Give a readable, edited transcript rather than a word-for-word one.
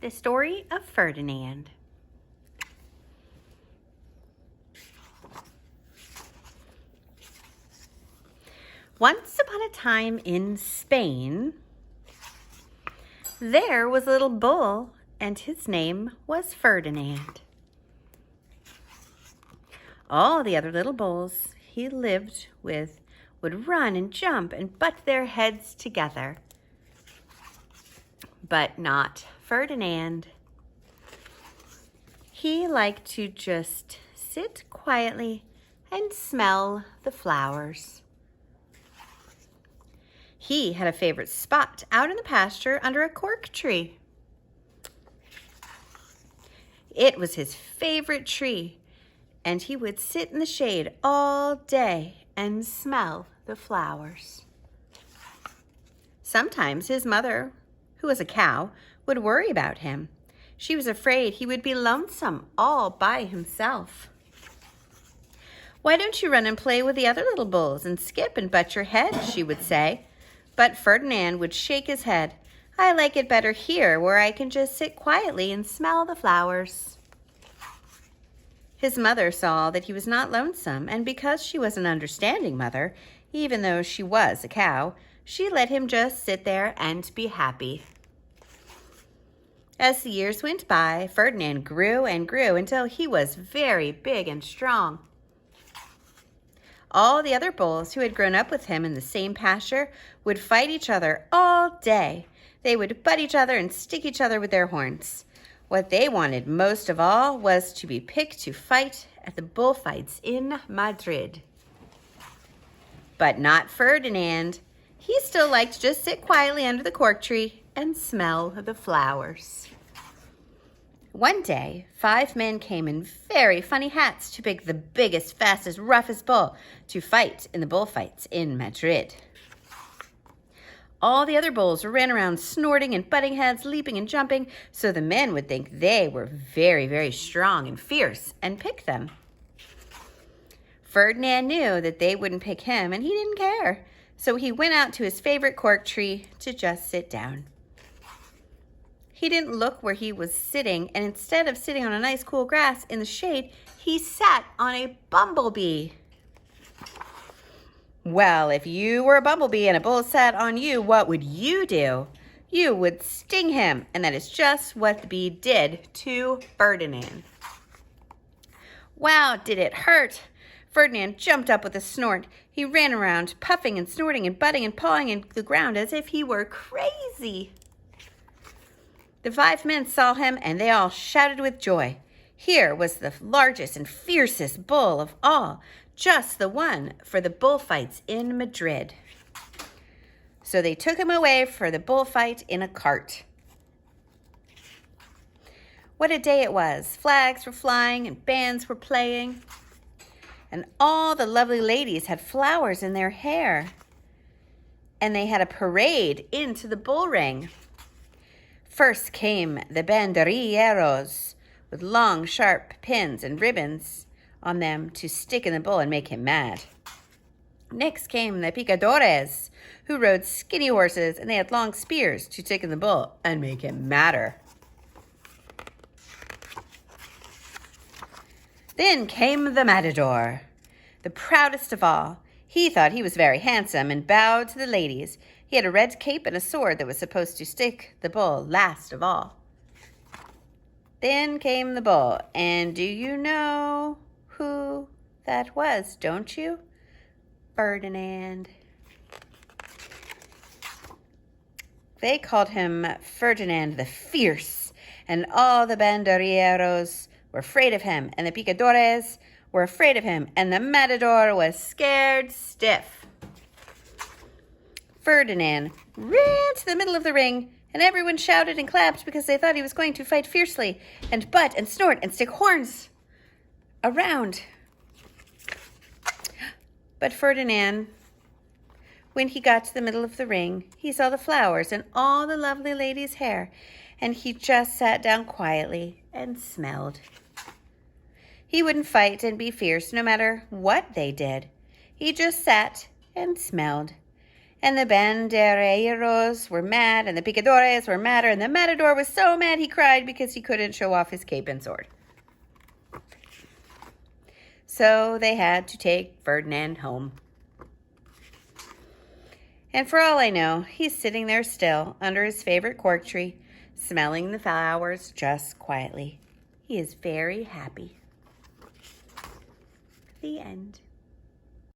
The story of Ferdinand. Once upon a time in Spain, there was a little bull, and his name was Ferdinand. All the other little bulls he lived with would run and jump and butt their heads together. But not Ferdinand. He liked to just sit quietly and smell the flowers. He had a favorite spot out in the pasture under a cork tree. It was his favorite tree, and he would sit in the shade all day and smell the flowers. Sometimes his mother, who was a cow, would worry about him. She was afraid he would be lonesome all by himself. "Why don't you run and play with the other little bulls and skip and butt your head?" she would say. But Ferdinand would shake his head. "I like it better here, where I can just sit quietly and smell the flowers." His mother saw that he was not lonesome, and because she was an understanding mother, even though she was a cow, she let him just sit there and be happy. As the years went by, Ferdinand grew and grew until he was very big and strong. All the other bulls who had grown up with him in the same pasture would fight each other all day. They would butt each other and stick each other with their horns. What they wanted most of all was to be picked to fight at the bullfights in Madrid. But not Ferdinand. He still liked to just sit quietly under the cork tree and smell the flowers. One day, 5 men came in very funny hats to pick the biggest, fastest, roughest bull to fight in the bullfights in Madrid. All the other bulls ran around snorting and butting heads, leaping and jumping, so the men would think they were very, very strong and fierce and pick them. Ferdinand knew that they wouldn't pick him, and he didn't care. So he went out to his favorite cork tree to just sit down. He didn't look where he was sitting, and instead of sitting on a nice cool grass in the shade, he sat on a bumblebee. Well, if you were a bumblebee and a bull sat on you, what would you do? You would sting him, and that is just what the bee did to Ferdinand. Wow, did it hurt! Ferdinand jumped up with a snort. He ran around, puffing and snorting and butting and pawing into the ground as if he were crazy. The 5 men saw him, and they all shouted with joy. Here was the largest and fiercest bull of all, just the one for the bullfights in Madrid. So they took him away for the bullfight in a cart. What a day it was. Flags were flying and bands were playing. And all the lovely ladies had flowers in their hair. And they had a parade into the bull ring. First came the banderilleros with long, sharp pins and ribbons on them to stick in the bull and make him mad. Next came the picadores, who rode skinny horses, and they had long spears to stick in the bull and make him madder. Then came the matador, the proudest of all. He thought he was very handsome and bowed to the ladies. He had a red cape and a sword that was supposed to stick the bull last of all. Then came the bull, and do you know who that was, don't you? Ferdinand. They called him Ferdinand the Fierce, and all the banderilleros were afraid of him, and the picadores were afraid of him, and the matador was scared stiff. Ferdinand ran to the middle of the ring, and everyone shouted and clapped because they thought he was going to fight fiercely and butt and snort and stick horns around. But Ferdinand, when he got to the middle of the ring, he saw the flowers and all the lovely ladies' hair, and he just sat down quietly and smelled. He wouldn't fight and be fierce no matter what they did. He just sat and smelled. And the banderilleros were mad, and the picadores were madder, and the matador was so mad he cried because he couldn't show off his cape and sword. So they had to take Ferdinand home. And for all I know, he's sitting there still under his favorite cork tree, smelling the flowers just quietly. He is very happy. The end.